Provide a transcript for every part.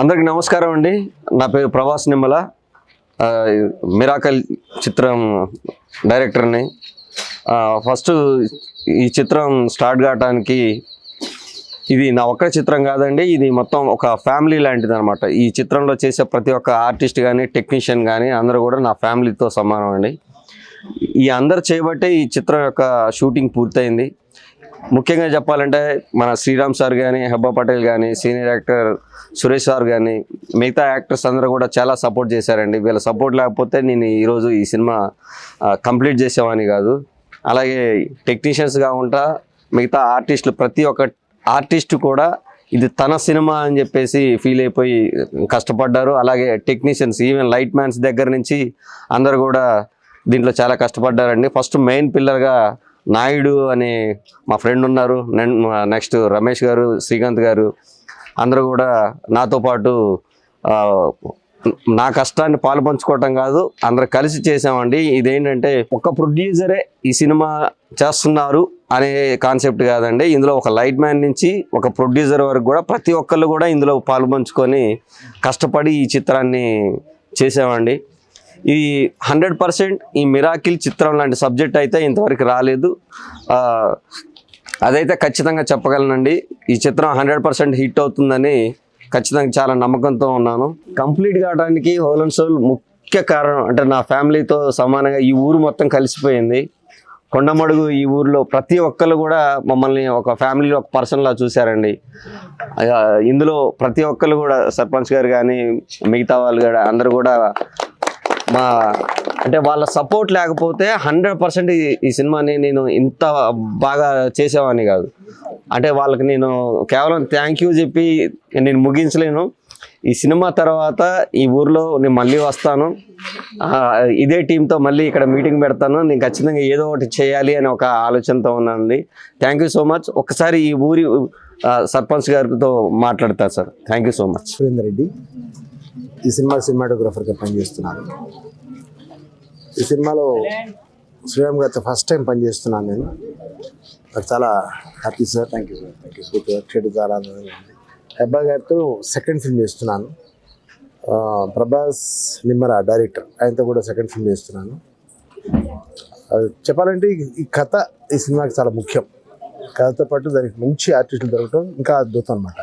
అందరికి నమస్కారం అండి. నా పేరు ప్రభాస్ నిమ్మల, మిరాకల్ చిత్రం డైరెక్టర్ని. ఫస్ట్ ఈ చిత్రం స్టార్ట్ కావడానికి ఇది నా ఒక్క చిత్రం కాదండి, ఇది మొత్తం ఒక ఫ్యామిలీ లాంటిది అనమాట. ఈ చిత్రంలో చేసే ప్రతి ఒక్క ఆర్టిస్ట్ కానీ టెక్నీషియన్ కానీ అందరూ కూడా నా ఫ్యామిలీతో సమానం అండి. ఈ అందరు చేయబట్టే ఈ చిత్రం యొక్క షూటింగ్ పూర్తయింది. ముఖ్యంగా చెప్పాలంటే మన శ్రీరామ్ సార్ కానీ, హెబ్బా పటేల్ కానీ, సీనియర్ యాక్టర్ సురేష్ సార్ కానీ, మిగతా యాక్టర్స్ అందరూ కూడా చాలా సపోర్ట్ చేశారండి. వీళ్ళ సపోర్ట్ లేకపోతే నేను ఈరోజు ఈ సినిమా కంప్లీట్ చేసేవాడిని కాదు. అలాగే టెక్నీషియన్స్గా ఉంటా మిగతా ఆర్టిస్టులు, ప్రతి ఒక్క ఆర్టిస్ట్ కూడా ఇది తన సినిమా అని చెప్పేసి ఫీల్ అయిపోయి కష్టపడ్డారు. అలాగే టెక్నీషియన్స్, ఈవెన్ లైట్ మ్యాన్స్ దగ్గర నుంచి అందరు కూడా దీంట్లో చాలా కష్టపడ్డారండి. ఫస్ట్ మెయిన్ పిల్లర్గా నాయుడు అనే మా ఫ్రెండ్ ఉన్నారు, నెక్స్ట్ రమేష్ గారు, శ్రీకాంత్ గారు, అందరూ కూడా నాతో పాటు నా కష్టాన్ని పాలు పంచుకోవటం కాదు, అందరు కలిసి చేసామండి. ఇదేంటంటే ఒక ప్రొడ్యూసరే ఈ సినిమా చేస్తున్నారు అనే కాన్సెప్ట్ కాదండి. ఇందులో ఒక లైట్ మ్యాన్ నుంచి ఒక ప్రొడ్యూసర్ వరకు కూడా ప్రతి ఒక్కళ్ళు కూడా ఇందులో పాలు పంచుకొని కష్టపడి ఈ చిత్రాన్ని చేసామండి. ఈ 100% ఈ మిరాకిల్ చిత్రం లాంటి సబ్జెక్ట్ అయితే ఇంతవరకు రాలేదు. అదైతే ఖచ్చితంగా చెప్పగలనండి. ఈ చిత్రం 100% హిట్ అవుతుందని ఖచ్చితంగా చాలా నమ్మకంతో ఉన్నాను. కంప్లీట్ కావడానికి హోల్ అండ్ సోల్ ముఖ్య కారణం అంటే నా ఫ్యామిలీతో సమానంగా ఈ ఊరు మొత్తం కలిసిపోయింది. కొండమడుగు ఈ ఊరిలో ప్రతి ఒక్కరు కూడా మమ్మల్ని ఒక ఫ్యామిలీలో ఒక పర్సన్లా చూశారండి. ఇందులో ప్రతి ఒక్కరు కూడా సర్పంచ్ గారు కానీ మిగతా వాళ్ళు కూడా అందరూ కూడా అంటే వాళ్ళ సపోర్ట్ లేకపోతే 100% ఈ సినిమాని నేను ఇంత బాగా చేసేవాడిని కాదు. అంటే వాళ్ళకి నేను కేవలం థ్యాంక్ యూ చెప్పి నేను ముగించలేను. ఈ సినిమా తర్వాత ఈ ఊర్లో నేను మళ్ళీ వస్తాను, ఇదే టీంతో మళ్ళీ ఇక్కడ మీటింగ్ పెడతాను. నేను ఖచ్చితంగా ఏదో ఒకటి చేయాలి అని ఒక ఆలోచనతో ఉన్నానండి. Thank you so much. ఒకసారి ఈ ఊరి సర్పంచ్ గారితో మాట్లాడతాను sir. Thank you so much. Surender Reddy ఈ సినిమా సినిమాటోగ్రఫర్గా పనిచేస్తున్నాను. ఈ సినిమాలో శ్రీరామ్ గారితో ఫస్ట్ టైం పనిచేస్తున్నాను నేను. నాకు చాలా happy sir. Thank you sir. Thank you. Super work చేయడం చాలా ఆనందంగా ఉంది. హెబ్బా గారితో సెకండ్ ఫిల్మ్ చేస్తున్నాను. ప్రభాస్ నిమ్మర డైరెక్టర్, ఆయనతో కూడా సెకండ్ ఫిల్మ్ చేస్తున్నాను. చెప్పాలంటే ఈ కథ ఈ సినిమాకి చాలా ముఖ్యం. కథతో పాటు దానికి మంచి ఆర్టిస్టులు దొరకడం ఇంకా అద్భుతం అనమాట.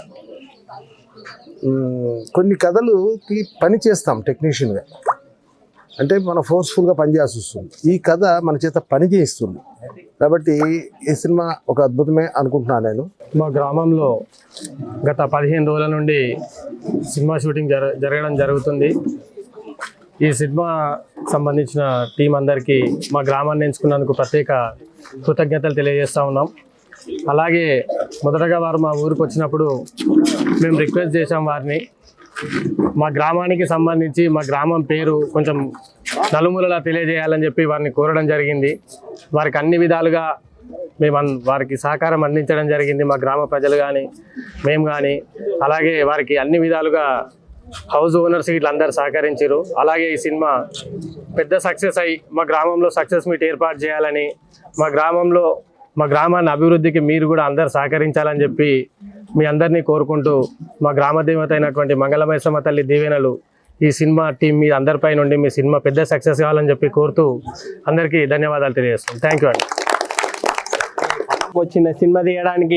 కొన్ని కథలుకి పని చేస్తాం టెక్నీషియన్గా, అంటే మనం ఫోర్స్ఫుల్గా పనిచేయాల్సి వస్తుంది. ఈ కథ మన చేత పని చేయిస్తుంది కాబట్టి ఈ సినిమా ఒక అద్భుతమే అనుకుంటున్నాను నేను. మా గ్రామంలో గత 15 రోజుల నుండి సినిమా షూటింగ్ జరగడం జరుగుతుంది. ఈ సినిమా సంబంధించిన టీం అందరికీ మా గ్రామాన్ని ఎంచుకున్నందుకు ప్రత్యేక కృతజ్ఞతలు తెలియజేస్తూ ఉన్నాం. అలాగే మొదటగా వారు మా ఊరికి వచ్చినప్పుడు మేము రిక్వెస్ట్ చేసాం వారిని, మా గ్రామానికి సంబంధించి మా గ్రామం పేరు కొంచెం నలుమూలలా తెలియజేయాలని చెప్పి వారిని కోరడం జరిగింది. వారికి అన్ని విధాలుగా మేము వారికి సహకారం అందించడం జరిగింది. మా గ్రామ ప్రజలు కానీ మేము కానీ, అలాగే వారికి అన్ని విధాలుగా హౌస్ ఓనర్స్ వీళ్ళందరూ సహకరించారు. అలాగే ఈ సినిమా పెద్ద సక్సెస్ అయ్యి మా గ్రామంలో సక్సెస్ మీట్ ఏర్పాటు చేయాలని, మా గ్రామాన్ని అభివృద్ధికి మీరు కూడా అందరు సహకరించాలని చెప్పి మీ అందరినీ కోరుకుంటూ, మా గ్రామ దేవత అయినటువంటి మంగళమైసమ్మ తల్లి దీవెనలు ఈ సినిమా టీం మీ అందరిపై నుండి మీ సినిమా పెద్ద సక్సెస్ కావాలని చెప్పి కోరుతూ అందరికీ ధన్యవాదాలు తెలియజేస్తాం. థ్యాంక్ యూ అండి. వచ్చిన సినిమా తీయడానికి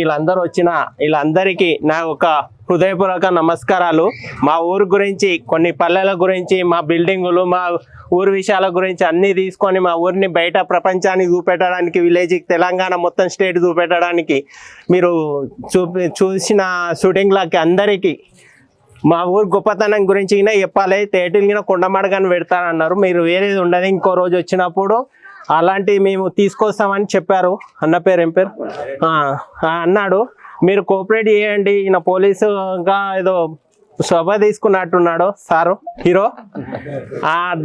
వీళ్ళందరికీ నా ఒక హృదయపూర్వక నమస్కారాలు. మా ఊరు గురించి, కొన్ని పల్లెల గురించి, మా బిల్డింగులు, మా ఊరు విషయాల గురించి అన్నీ తీసుకొని మా ఊరిని బయట ప్రపంచానికి చూపెట్టడానికి, విలేజ్కి, తెలంగాణ మొత్తం స్టేట్ చూపెట్టడానికి మీరు చూసిన షూటింగ్లకి అందరికీ మా ఊరు గొప్పతనం గురించి చెప్పాలి. తేటిల్ కొండమడగాని పెడతానన్నారు. మీరు వేరేది ఉండదు, ఇంకో రోజు వచ్చినప్పుడు అలాంటివి మేము తీసుకొస్తామని చెప్పారు. అన్న పేరు ఏం పేరు అన్నాడు. మీరు కోఆపరేట్ చేయండి. ఈయన పోలీసుగా ఏదో శోభ తీసుకున్నట్టున్నాడు సారు హీరో.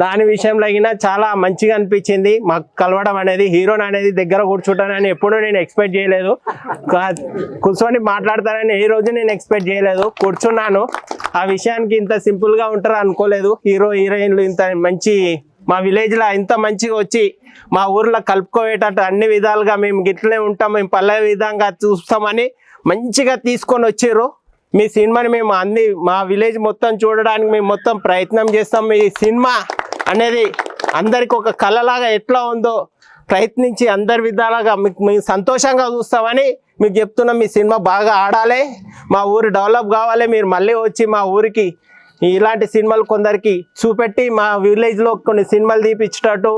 దాని విషయంలో అయినా చాలా మంచిగా అనిపించింది మాకు కలవడం అనేది. హీరోని అనేది దగ్గర కూర్చుంటానని ఎప్పుడూ నేను ఎక్స్పెక్ట్ చేయలేదు. కూర్చొని మాట్లాడతానని ఏ రోజు నేను ఎక్స్పెక్ట్ చేయలేదు. కూర్చున్నాను. ఆ విషయానికి ఇంత సింపుల్గా ఉంటారు అనుకోలేదు. హీరో హీరోయిన్లు ఇంత మంచి మా విలేజ్లో ఇంత మంచిగా వచ్చి మా ఊర్లో కలుపుకోవేటట్టు అన్ని విధాలుగా మేము గిట్లనే ఉంటాం, మేము పల్లె విధంగా చూస్తామని మంచిగా తీసుకొని వచ్చారు. మీ సినిమాని మేము అన్ని మా విలేజ్ మొత్తం చూడడానికి మేము మొత్తం ప్రయత్నం చేస్తాం. మీ సినిమా అనేది అందరికి ఒక కళలాగా ఎట్లా ఉందో ప్రయత్నించి అందరి విధాలుగా మీకు సంతోషంగా చూస్తామని మీకు చెప్తున్నాం. మీ సినిమా బాగా ఆడాలి, మా ఊరు డెవలప్ కావాలి. మీరు మళ్ళీ వచ్చి మా ఊరికి ఇలాంటి సినిమాలు కొందరికి చూపెట్టి మా విలేజ్లో కొన్ని సినిమాలు తీపిచ్చేటట్టు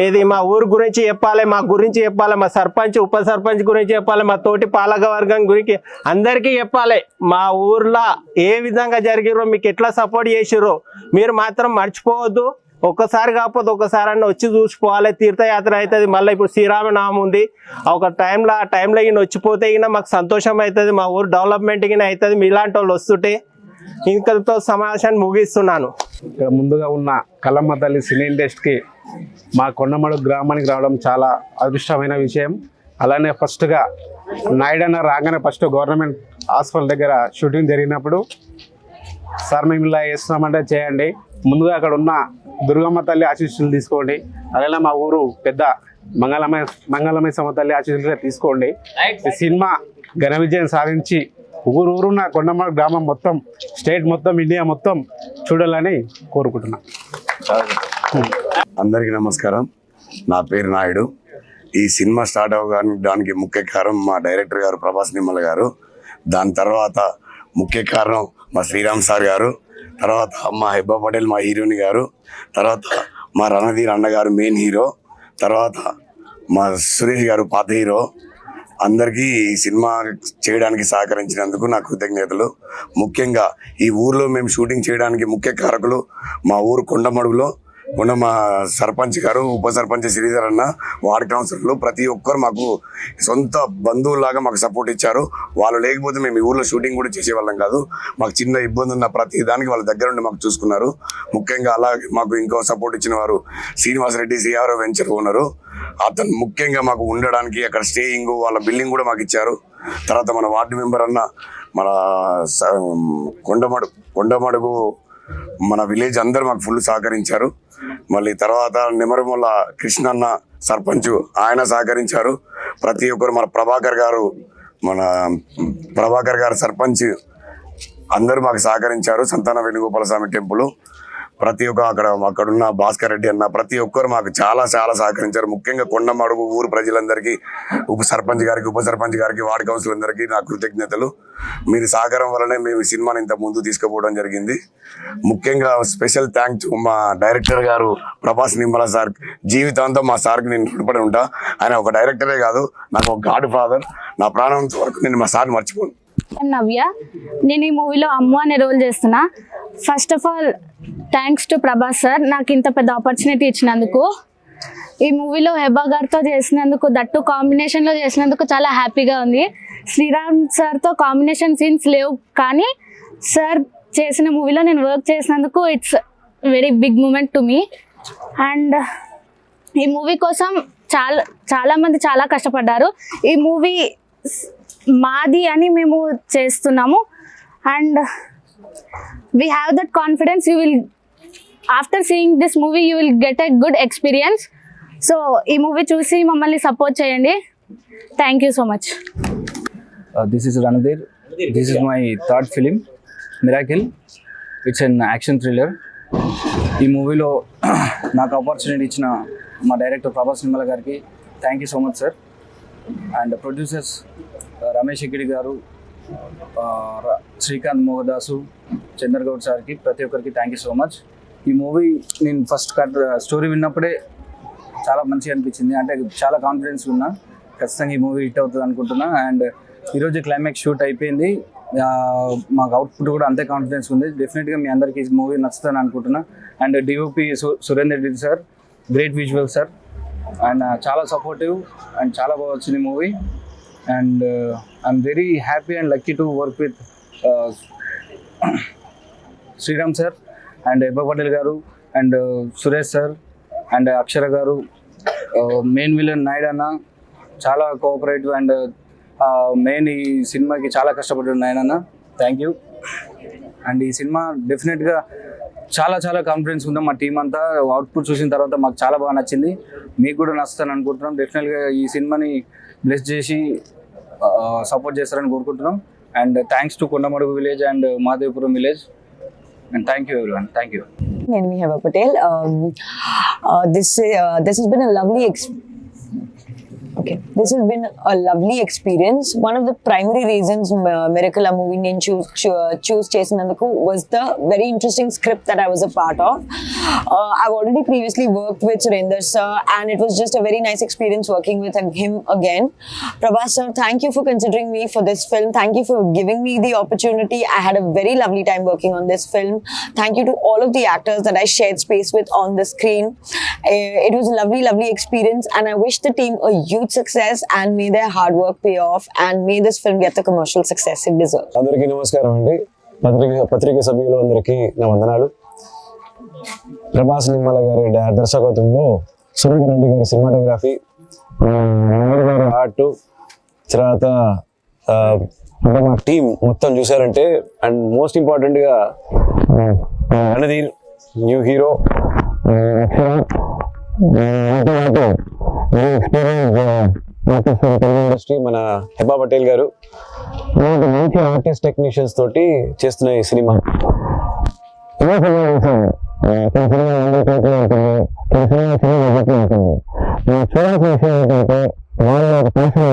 ఏది మా ఊరు గురించి చెప్పాలి, మా గురించి చెప్పాలి, మా సర్పంచ్ ఉప సర్పంచ్ గురించి చెప్పాలి, మా తోటి పాలక వర్గం గురించి అందరికీ చెప్పాలి. మా ఊర్లో ఏ విధంగా జరిగిరో మీకు ఎట్లా సపోర్ట్ చేసిరో మీరు మాత్రం మర్చిపోవద్దు. ఒక్కసారి కాకపోతే ఒక్కసారి అన్న వచ్చి చూసిపోవాలి. తీర్థయాత్ర అవుతుంది. మళ్ళీ ఇప్పుడు శ్రీరామనామం ఉంది. ఒక ఆ టైంలో ఈయన వచ్చిపోతే ఈయన మాకు సంతోషం అవుతుంది. మా ఊరు డెవలప్మెంట్ గిన అవుతుంది. మీలాంటి వాళ్ళు వస్తుంటే ఇంకతో సమావేశాన్ని ముగిస్తున్నాను. ఇక్కడ ముందుగా ఉన్న కల్లమ్మ తల్లి సినీ ఇండస్ట్రీకి మా కొండమడుగు గ్రామానికి రావడం చాలా అదృష్టమైన విషయం. అలానే ఫస్ట్గా నాయుడన్న రాగానే ఫస్ట్ గవర్నమెంట్ హాస్పిటల్ దగ్గర షూటింగ్ జరిగినప్పుడు సార్ మేము ఇలా చేస్తున్నామంటే చేయండి, ముందుగా అక్కడ ఉన్న దుర్గమ్మ తల్లి ఆశీస్సులు తీసుకోండి, అలానే మా ఊరు పెద్ద మంగళమయ సమ తల్లి ఆశీస్సులుగా తీసుకోండి. ఈ సినిమా ఘన విజయం సాధించి ఊరున్న కొండమడుగు గ్రామం మొత్తం, స్టేట్ మొత్తం, ఇండియా మొత్తం చూడాలని కోరుకుంటున్నాను. అందరికీ నమస్కారం. నా పేరు నాయుడు. ఈ సినిమా స్టార్ట్ అవ్వడానికి ముఖ్య కారణం మా డైరెక్టర్ గారు ప్రభాస్ నిమ్మల గారు, దాని తర్వాత ముఖ్య కారణం మా శ్రీరామ్ సార్ గారు, తర్వాత మా హెబ్బా పటేల్ మా హీరోయిన్ గారు, తర్వాత మా రణధీర్ అన్నగారు మెయిన్ హీరో, తర్వాత మా సురేష్ గారు పాత హీరో. అందరికీ ఈ సినిమా చేయడానికి సహకరించినందుకు నా కృతజ్ఞతలు. ముఖ్యంగా ఈ ఊర్లో మేము షూటింగ్ చేయడానికి ముఖ్య కారకులు మా ఊరు కొండమడుగులో మా సర్పంచ్ గారు, ఉప సర్పంచ్ శ్రీధర్ అన్న, వార్డ్ కౌన్సిలర్లు, ప్రతి ఒక్కరు మాకు సొంత బంధువులాగా మాకు సపోర్ట్ ఇచ్చారు. వాళ్ళు లేకపోతే మేము ఈ ఊర్లో షూటింగ్ కూడా చేసేవాళ్ళం కాదు. మాకు చిన్న ఇబ్బంది ఉన్న ప్రతి దానికి వాళ్ళ దగ్గర ఉండి మాకు చూసుకున్నారు. ముఖ్యంగా అలాగే మాకు ఇంకో సపోర్ట్ ఇచ్చిన వారు శ్రీనివాసరెడ్డి సిఆర్ వెంచర్ ఓనరు. అతను ముఖ్యంగా మాకు ఉండడానికి అక్కడ స్టేయింగ్, వాళ్ళ బిల్డింగ్ కూడా మాకు ఇచ్చారు. తర్వాత మన వార్డు మెంబర్ అన్న, మన కొండమడుగు మన విలేజ్ అందరూ మాకు ఫుల్ సహకరించారు. మళ్ళీ తర్వాత నిమరమల్ల కృష్ణన్న సర్పంచ్, ఆయన సహకరించారు. ప్రతి ఒక్కరు మన ప్రభాకర్ గారు సర్పంచ్ అందరూ మాకు సహకరించారు. సంతాన వేణుగోపాల స్వామి టెంపుల్, ప్రతి ఒక్క అక్కడున్న భాస్కర్ రెడ్డి అన్న, ప్రతి ఒక్కరు మాకు చాలా చాలా సహకరించారు. ముఖ్యంగా కొండమడుగు ఊరు ప్రజలందరికీ, ఉప సర్పంచ్ గారికి, వార్డు కౌన్సిల్ అందరికీ నా కృతజ్ఞతలు. మీరు సహకారం వల్లనే మేము ఈ సినిమాని ఇంత ముందు తీసుకుపోవడం జరిగింది. ముఖ్యంగా స్పెషల్ థ్యాంక్స్ మా డైరెక్టర్ గారు ప్రభాస్ నిమ్మల సార్. జీవితాంతం మా సార్కి నేను రుణపడి ఉంటా. ఆయన ఒక డైరెక్టరే కాదు, నాకు ఒక గాడ్ ఫాదర్. నా ప్రాణం వరకు నేను మా సార్ని మర్చిపోను. నవ్య, నేను ఈ మూవీలో అమ్ము అనే రోల్ చేస్తున్నా. First of all thanks to Prabhas sir, నాకు ఇంత పెద్ద ఆపర్చునిటీ ఇచ్చినందుకు. ఈ మూవీలో హెబ్బా గారితో చేసినందుకు, దట్టు కాంబినేషన్లో చేసినందుకు చాలా హ్యాపీగా ఉంది. శ్రీరామ్ సార్తో కాంబినేషన్ సీన్స్ లేవు, కానీ సార్ చేసిన మూవీలో నేను వర్క్ చేసినందుకు it's very big moment to me. And ఈ మూవీ కోసం చాలామంది చాలా కష్టపడ్డారు. ఈ మూవీ మాది అని మేము చేస్తున్నాము. And we have that confidence. You will, after seeing this movie, you will get a good experience. So ee movie చూసి మమ్మల్ని సపోర్ట్ చేయండి. Thank you so much. This is Ranadhir. This is my third film, Miracle. It's an action thriller. ఈ మూవీలో నాకు opportunity ఇచ్చిన మా director Prabhas Nimmala గారికి thank you so much sir. And producers Ramesh Egidi గారు, శ్రీకాంత్ మోహదాసు, చంద్రగౌడ్ సార్కి, ప్రతి ఒక్కరికి థ్యాంక్ యూ సో మచ్. ఈ మూవీ నేను ఫస్ట్ స్టోరీ విన్నప్పుడే చాలా మంచిగా అనిపించింది. అంటే చాలా కాన్ఫిడెన్స్ ఉన్నా ఖచ్చితంగా ఈ మూవీ హిట్ అవుతుంది అనుకుంటున్నా. అండ్ ఈరోజు క్లైమాక్స్ షూట్ అయిపోయింది. మాకు అవుట్పుట్ కూడా అంతే కాన్ఫిడెన్స్ ఉంది. డెఫినెట్గా మీ అందరికీ ఈ మూవీ నచ్చుతుందని అనుకుంటున్నా. And DOP Surender Reddy sir, great visual sir, and చాలా సపోర్టివ్ అండ్ చాలా బాగా వచ్చింది movie. And I'm very happy and lucky to work with Sriram sir and Heba Patel garu and Suresh sir and Akshara garu. Main villain Naid anna chala cooperative and main ee cinema ki chala kashtapadadu Naid anna. Thank you. And ee cinema definite ga చాలా confidence ఉందా మా team అంతా. Output చూసిన తర్వాత మాకు చాలా బాగా నచ్చింది. మీకు కూడా నచ్చుతాను అనుకుంటున్నాం. డెఫినెట్గా ఈ సినిమాని బ్లెస్ చేసి సపోర్ట్ చేస్తారని కోరుకుంటున్నాం. And thanks to Kondamadugu village and Mahadevapuram village and thank you everyone. Thank you. And we have a Patel. This has been a lovely this has been a lovely experience. One of the primary reasons Miracle movie నేను choose చేసినందుకు was the very interesting script that I was a part of. I've already previously worked with Surinder sir and it was just a very nice experience working with him again. Prabhas sir, thank you for considering me for this film. Thank you for giving me the opportunity. I had a very lovely time working on this film. Thank you to all of the actors that I shared space with on the screen. It was a lovely experience and I wish the team a huge success and may their hard work pay off and may this film get the commercial success it deserves. అందరికీ నమస్కారం అండి. పత్రిక సభ్యులు అందరికీ నా వందనాలు. ప్రభాస్ నిమ్మల గారి దర్శకత్వంలో సురేందర్ రెడ్డి గారి సినిమాటోగ్రఫీ, గారి ఆర్ట్, తర్వాత మా టీం మొత్తం చూసారంటే అండ్ మోస్ట్ ఇంపార్టెంట్గా Ranadheer new hero, Telugu industry మన హెబా పటేల్ గారు మంచి ఆర్టిస్ట్ టెక్నీషియన్స్ తోటి చేస్తున్న ఈ సినిమా. చూడాల్సిన విషయం ఏంటంటే వాళ్ళ ఒక పరిశ్రమ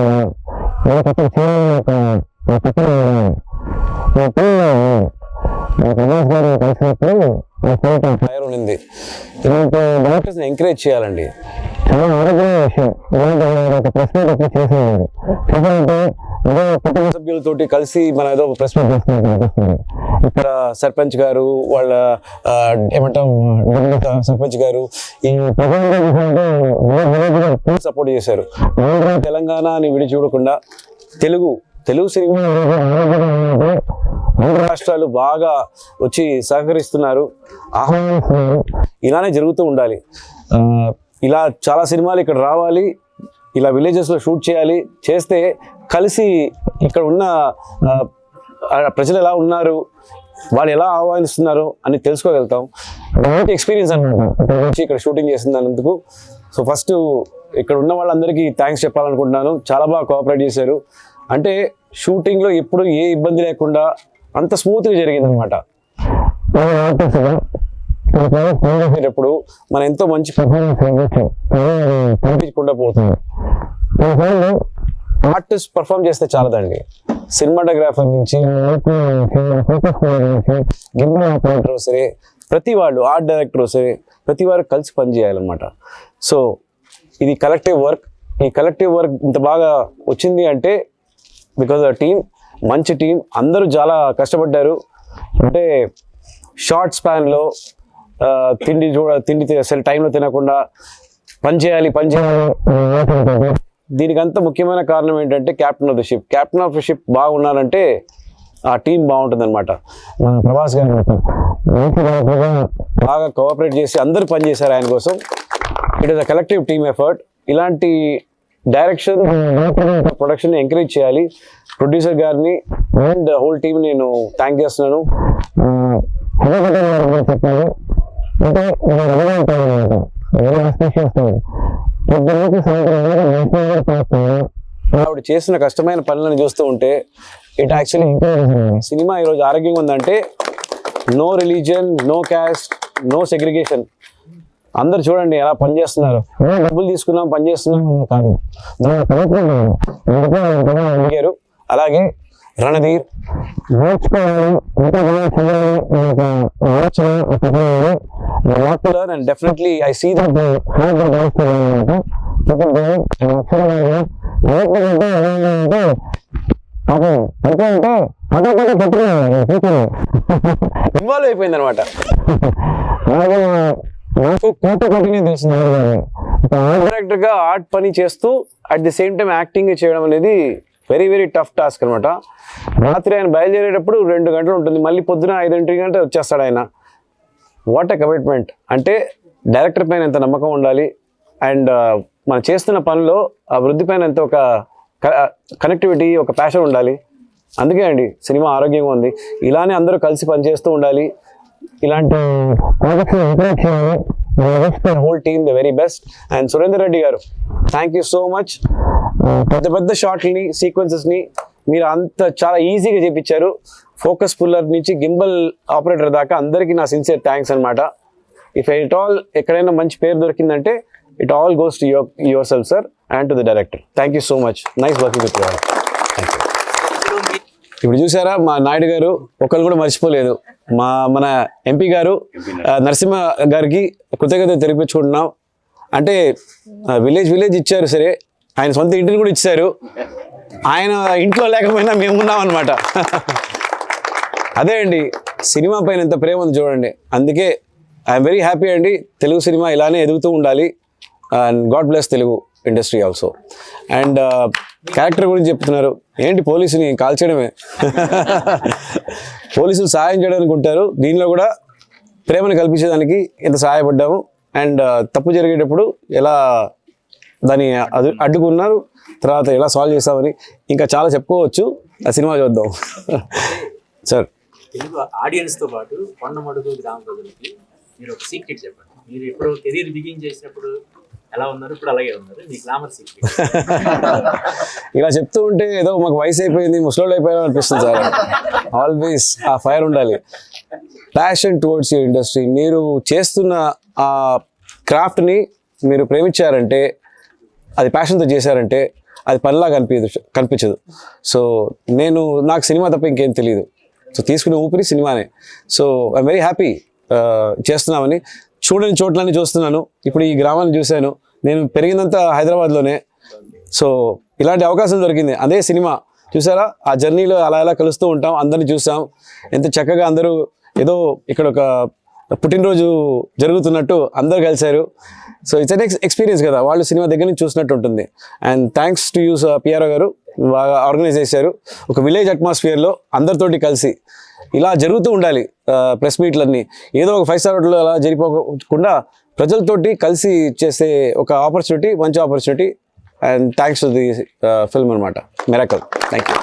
ప్రభాస్ గారు కలిసినప్పుడు ఫైర్ ఉంది. ఇలాంటి డైరెక్టర్స్ ఎంకరేజ్ చేయాలండి, చాలా ఆరోగ్యమైన విషయం. ఇలాంటి ఒక ప్రెస్ మీట్ ఎప్పుడు చేసేవారు ఎందుకంటే ఏదో కుటుంబ సభ్యులతోటి కలిసి మనం ఏదో ప్రెస్ మీట్ చేస్తున్నట్టు అనిపిస్తుంది. ఇక్కడ సర్పంచ్ గారు వాళ్ళ ఏమంటాం సర్పంచ్ గారు ఈ ప్రజలు సపోర్ట్ చేశారు. తెలంగాణ అని విడి చూడకుండా తెలుగు సినిమా ఆంధ్ర రాష్ట్రాలు బాగా వచ్చి సహకరిస్తున్నారు, ఆహ్వానిస్తున్నారు. ఇలానే జరుగుతూ ఉండాలి. ఇలా చాలా సినిమాలు ఇక్కడ రావాలి, ఇలా విలేజెస్లో షూట్ చేయాలి. చేస్తే కలిసి ఇక్కడ ఉన్న ప్రజలు ఎలా ఉన్నారు, వాళ్ళు ఎలా ఆహ్వానిస్తున్నారు అని తెలుసుకోగలుగుతాం. ఎక్స్పీరియన్స్ అనమాట ఇక్కడ షూటింగ్ చేసినందుకు. సో ఫస్ట్ ఇక్కడ ఉన్న వాళ్ళందరికీ థ్యాంక్స్ చెప్పాలనుకుంటున్నాను. చాలా బాగా కోఆపరేట్ చేశారు. అంటే షూటింగ్లో ఎప్పుడు ఏ ఇబ్బంది లేకుండా అంత స్మూత్గా జరిగింది అనమాట. ఎప్పుడు మనం ఎంతో మంచి పర్ఫార్మెన్స్ కనిపించకుండా పోతుంది. ఆర్టిస్ట్ పర్ఫామ్ చేస్తే చాలదండి, సినిమాటోగ్రాఫర్ నుంచి గిమ్మర్ ఆపరేటర్ సరే, ప్రతి వాళ్ళు ఆర్ట్ డైరెక్టర్ సరే, ప్రతి వారు కలిసి పనిచేయాలన్నమాట. సో ఇది కలెక్టివ్ వర్క్. ఈ కలెక్టివ్ వర్క్ ఇంత బాగా వచ్చింది అంటే బికాజ్ టీం మంచి టీం, అందరూ చాలా కష్టపడ్డారు. అంటే షార్ట్ స్పాన్లో తిండి అసలు టైంలో తినకుండా పని చేయాలి. దీనికంతా ముఖ్యమైన కారణం ఏంటంటే captain of the ship. Captain of the ship బాగున్నారంటే ఆ టీం బాగుంటుంది అనమాట. మన ప్రభాస్ గారు బాగా కోఆపరేట్ చేసి అందరూ పనిచేశారు ఆయన కోసం. It is a collective team effort. ఇలాంటి డైరెక్షన్ ప్రొడక్షన్ ఎంకరేజ్ చేయాలి. ప్రొడ్యూసర్ గారిని అండ్ హోల్ టీమ్ నేను థ్యాంక్ చేస్తున్నాను. చెప్పాను అంటే ఆవిడ చేసిన కష్టమైన పనులను చూస్తూ ఉంటే ఇట్ యాక్చువల్లీ సినిమా ఈరోజు ఆరోగ్యంగా ఉందంటే no religion, no caste, no segregation. అందరు చూడండి ఎలా పనిచేస్తున్నారు. డబ్బులు తీసుకున్నాం పనిచేస్తున్నాం కాదు, అడిగారు. అలాగే Randhir and definitely I see that they have the guys to involve అయిపోయింది అనమాట. నాకు కోటనే తెలుస్తుంది. ఆర్ట్ డైరెక్టర్గా ఆర్ట్ పని చేస్తూ at the same time acting చేయడం అనేది వెరీ వెరీ టఫ్ టాస్క్ అనమాట. రాత్రి ఆయన బయలుదేరేటప్పుడు 2 గంటలు ఉంటుంది, మళ్ళీ పొద్దున 5 గంటలు వచ్చేస్తాడు ఆయన. What a commitment. అంటే డైరెక్టర్ పైన ఎంత నమ్మకం ఉండాలి అండ్ మనం చేస్తున్న పనిలో ఆ వృద్ధి పైన ఎంత ఒక కనెక్టివిటీ, ఒక ప్యాషన్ ఉండాలి. అందుకే అండి సినిమా ఆరోగ్యంగా ఉంది. ఇలానే అందరూ కలిసి పనిచేస్తూ ఉండాలి. ఇలాంటి whole team the very best. And Surender Reddy గారు థ్యాంక్ యూ సో మచ్. పెద్ద షార్ట్ని, సీక్వెన్సెస్ని మీరు అంత చాలా ఈజీగా చేపించారు. ఫోకస్ పుల్లర్ నుంచి గింబల్ ఆపరేటర్ దాకా అందరికీ నా సిన్సియర్ థ్యాంక్స్ అనమాట. ఇఫ్ ఇట్ ఆల్ ఎక్కడైనా మంచి పేరు దొరికిందంటే it all goes to your self sir and to the director. Thank you so much. Nice working with you all. ఇప్పుడు చూసారా మా నాయుడు గారు ఒకళ్ళు కూడా మర్చిపోలేదు. మన ఎంపీ గారు నరసింహ గారికి కృతజ్ఞత తెలిపించుకుంటున్నాం. అంటే విలేజ్ ఇచ్చారు సరే, ఆయన సొంత ఇంటిని కూడా ఇచ్చారు. ఆయన ఇంట్లో లేకపోయినా మేము ఉన్నాం అనమాట. అదే అండి సినిమా పైన ఎంత ప్రేమ ఉంది చూడండి. అందుకే ఐఎమ్ వెరీ హ్యాపీ అండి. తెలుగు సినిమా ఇలానే ఎదుగుతూ ఉండాలి. And God bless Telugu industry also. And character గురించి చెప్తున్నారు ఏంటి, పోలీసుని కాల్ చేయడమే. పోలీసులు సహాయం చేయడానికి ఉంటారు, దీనిలో కూడా ప్రేమను కల్పించేదానికి ఎంత సహాయపడ్డాము. అండ్ తప్పు జరిగేటప్పుడు ఎలా దాన్ని అడ్డుకున్నారు, తర్వాత ఎలా సాల్వ్ చేస్తామని ఇంకా చాలా చెప్పుకోవచ్చు. ఆ సినిమా చూద్దాం సార్. తెలుగు ఆడియన్స్తో పాటు కొండమడుగు గ్రామ ప్రజలకి మీరు ఒక సీక్రెట్ చెప్పండి. మీరు ఎప్పుడు కెరీర్ బిగిన్ చేసినప్పుడు ఎలా ఉన్నారు, ఇప్పుడు అలాగే ఉన్నారు, మీ గ్లామర్ సీక్రెట్. ఇలా చెప్తూ ఉంటే ఏదో మాకు వయసు అయిపోయింది, ముసలోళ్ళు అయిపోయాం అనిపిస్తుంది సార్. ఆల్వేస్ ఆ ఫైర్ ఉండాలి, ప్యాషన్ టువర్డ్స్ యువర్ ఇండస్ట్రీ. మీరు చేస్తున్న ఆ క్రాఫ్ట్ని మీరు ప్రేమించారంటే, అది ప్యాషన్తో చేశారంటే అది పనిలా కనిపించదు. సో నాకు సినిమా తప్ప ఇంకేం తెలియదు. సో తీసుకునే ఊపిరి సినిమానే. సో ఐఎమ్ వెరీ హ్యాపీ చేస్తున్నామని. చూడని చోట్లన్నీ చూస్తున్నాను. ఇప్పుడు ఈ గ్రామాన్ని చూశాను. నేను పెరిగిందంతా హైదరాబాద్లోనే. సో ఇలాంటి అవకాశం దొరికింది, అదే సినిమా. చూసారా ఆ జర్నీలో అలా కలుస్తూ ఉంటాం, అందరిని చూసాం. ఎంత చక్కగా అందరూ ఏదో ఇక్కడ ఒక పుట్టినరోజు జరుగుతున్నట్టు అందరు కలిశారు. సో ఇట్స్ అన్ ఎక్స్పీరియన్స్ కదా, వాళ్ళు సినిమా దగ్గర నుంచి చూసినట్టు ఉంటుంది. And thanks to you PRO గారు, బాగా ఆర్గనైజ్ చేశారు. ఒక విలేజ్ అట్మాస్ఫియర్లో అందరితోటి కలిసి ఇలా జరుగుతూ ఉండాలి ప్రెస్ మీట్లన్నీ. ఏదో ఒక 5 స్టార్ హోటల్లో అలా జరిగిపోకుండా ప్రజలతోటి కలిసి చేసే ఒక ఆపర్చునిటీ, మంచి opportunity. And thanks to the film అనమాట, మిరాకల్. Thank you.